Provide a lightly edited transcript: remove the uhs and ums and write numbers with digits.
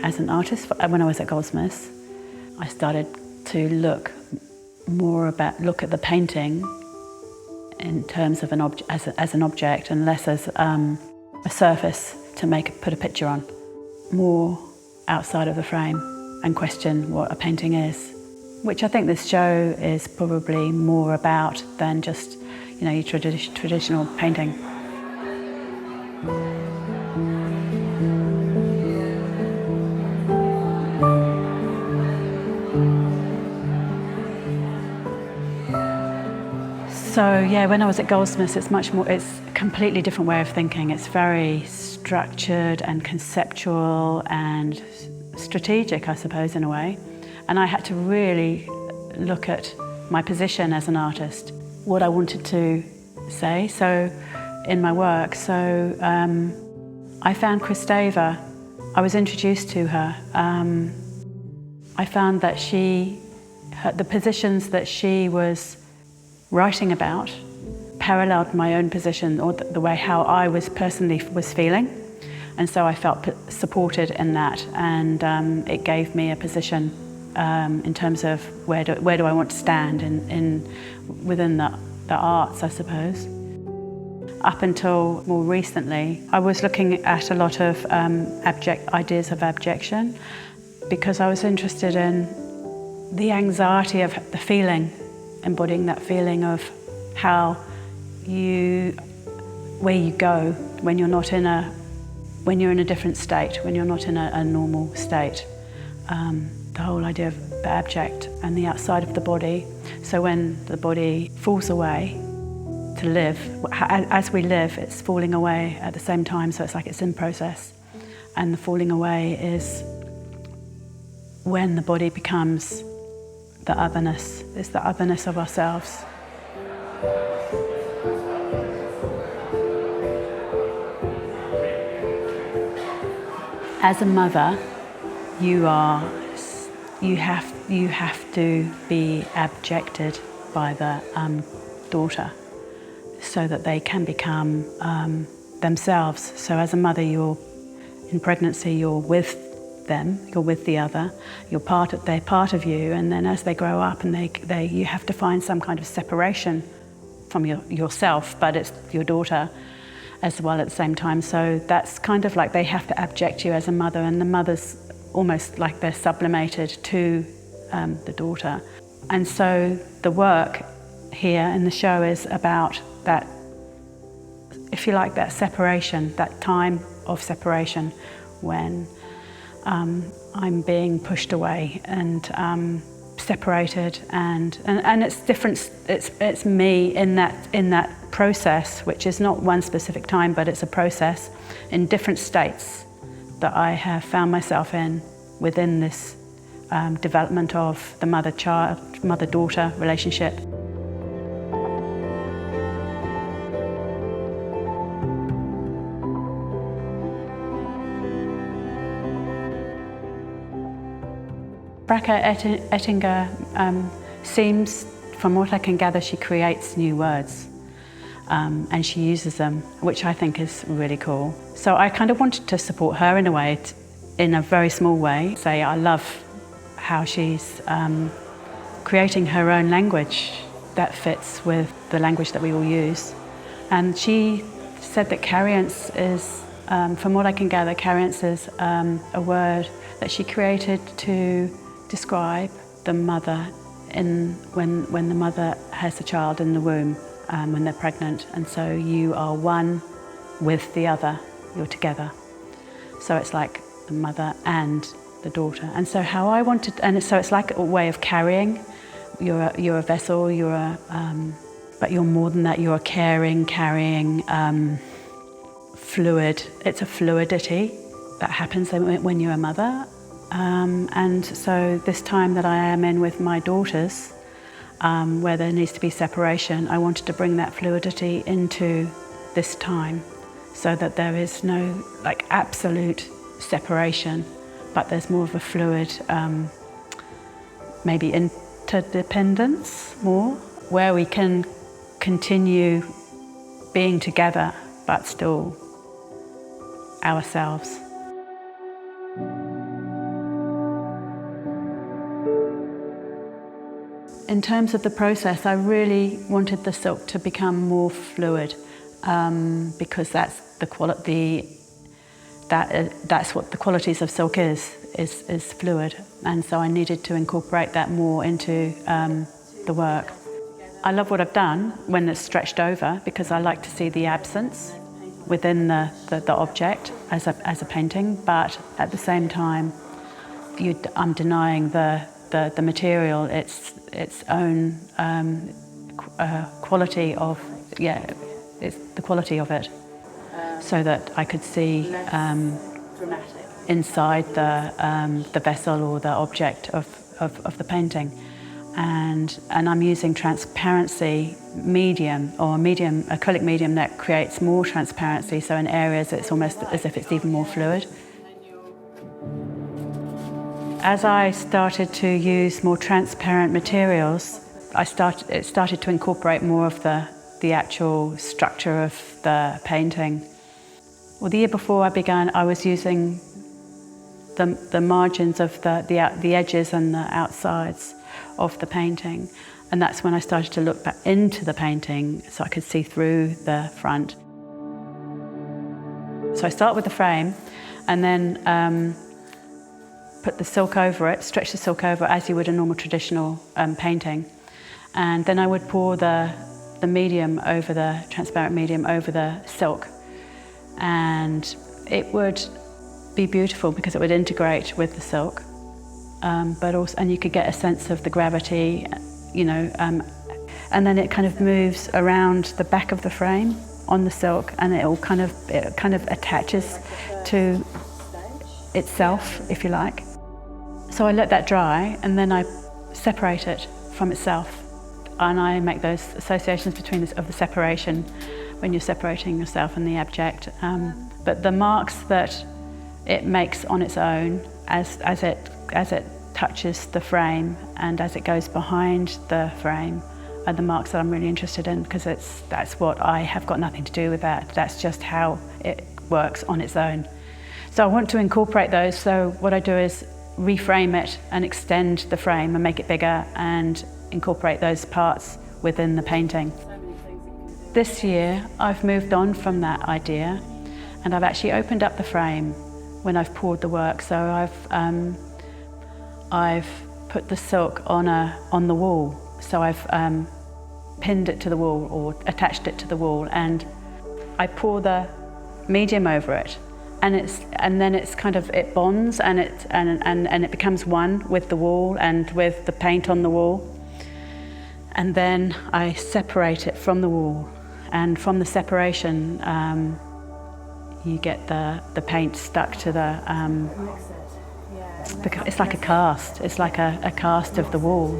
as an artist, when I was at Goldsmiths, I started to look at the painting in terms of as an object and less as a surface to put a picture on, more outside of the frame and question what a painting is, which I think this show is probably more about than just your traditional painting. So yeah, when I was at Goldsmiths, it's a completely different way of thinking. It's very structured and conceptual and strategic, I suppose, in a way. And I had to really look at my position as an artist, what I wanted to say in my work. So I found Kristeva. I was introduced to her. I found that the positions that she was writing about paralleled my own position, or the way how I was personally feeling, and so I felt supported in that, and it gave me a position in terms of where do I want to stand within the arts, I suppose. Up until more recently, I was looking at a lot of ideas of abjection, because I was interested in the anxiety of the feeling, embodying that feeling of where you go when you're in a different state, when you're not in a normal state. The whole idea of the abject and the outside of the body. So when the body falls away to live, as we live, it's falling away at the same time, so it's like it's in process. And the falling away is when the body becomes the otherness. It's the otherness of ourselves. As a mother, you have to be abjected by the daughter, so that they can become themselves. So as a mother, in pregnancy, you're with them, you're with the other, they're part of you, and then as they grow up and you have to find some kind of separation from yourself, but it's your daughter as well at the same time. So that's kind of like they have to abject you as a mother, and the mother's almost like they're sublimated to the daughter. And so the work here in the show is about that, if you like, that separation, that time of separation when I'm being pushed away and separated, and it's different. It's me in that process, which is not one specific time, but it's a process in different states that I have found myself in within this development of the mother-daughter relationship. Bracha Ettinger seems, from what I can gather, she creates new words and she uses them, which I think is really cool. So I kind of wanted to support her in a way, in a very small way. Say I love how she's creating her own language that fits with the language that we all use. And she said that Carriance is, from what I can gather, Carriance is a word that she created to describe the mother when the mother has a child in the womb, when they're pregnant, and so you are one with the other, you're together. So it's like the mother and the daughter. And so how I wanted, and so it's like a way of carrying. You're a vessel, but you're more than that. You're a caring, carrying, fluid. It's a fluidity that happens when you're a mother. And so this time that I am in with my daughters, where there needs to be separation, I wanted to bring that fluidity into this time, so that there is no like absolute separation, but there's more of a fluid, maybe interdependence more, where we can continue being together but still ourselves. In terms of the process, I really wanted the silk to become more fluid, because that's that's what the qualities of silk is fluid, and so I needed to incorporate that more into the work. I love what I've done when it's stretched over, because I like to see the absence within the object as a painting, but at the same time I'm denying the material its own quality of, it's the quality of it, so that I could see inside the vessel or the object of the painting. And I'm using transparency medium, or acrylic medium that creates more transparency, so in areas it's almost as if it's even more fluid. As I started to use more transparent materials, it started to incorporate more of the actual structure of the painting. Well, the year before I began, I was using the margins of the edges and the outsides of the painting, and that's when I started to look back into the painting so I could see through the front. So I start with the frame, and then put the silk over it, stretch the silk over as you would a normal traditional painting, and then I would pour the medium over the transparent medium over the silk, and it would be beautiful because it would integrate with the silk, but also, and you could get a sense of the gravity, and then it kind of moves around the back of the frame on the silk, and it kind of attaches to itself, if you like. So I let that dry, and then I separate it from itself, and I make those associations between of the separation when you're separating yourself and the abject. But the marks that it makes on its own as it touches the frame and as it goes behind the frame are the marks that I'm really interested in, because that's what I have got nothing to do with that. That's just how it works on its own. So I want to incorporate those. So what I do is reframe it and extend the frame and make it bigger and incorporate those parts within the painting. This year I've moved on from that idea, and I've actually opened up the frame when I've poured the work. So I've put the silk on the wall. So I've pinned it to the wall or attached it to the wall, and I pour the medium over it. And then it's kind of, it bonds and it becomes one with the wall and with the paint on the wall. And then I separate it from the wall, and from the separation you get the paint stuck to it's like a cast. It's like a cast of the wall.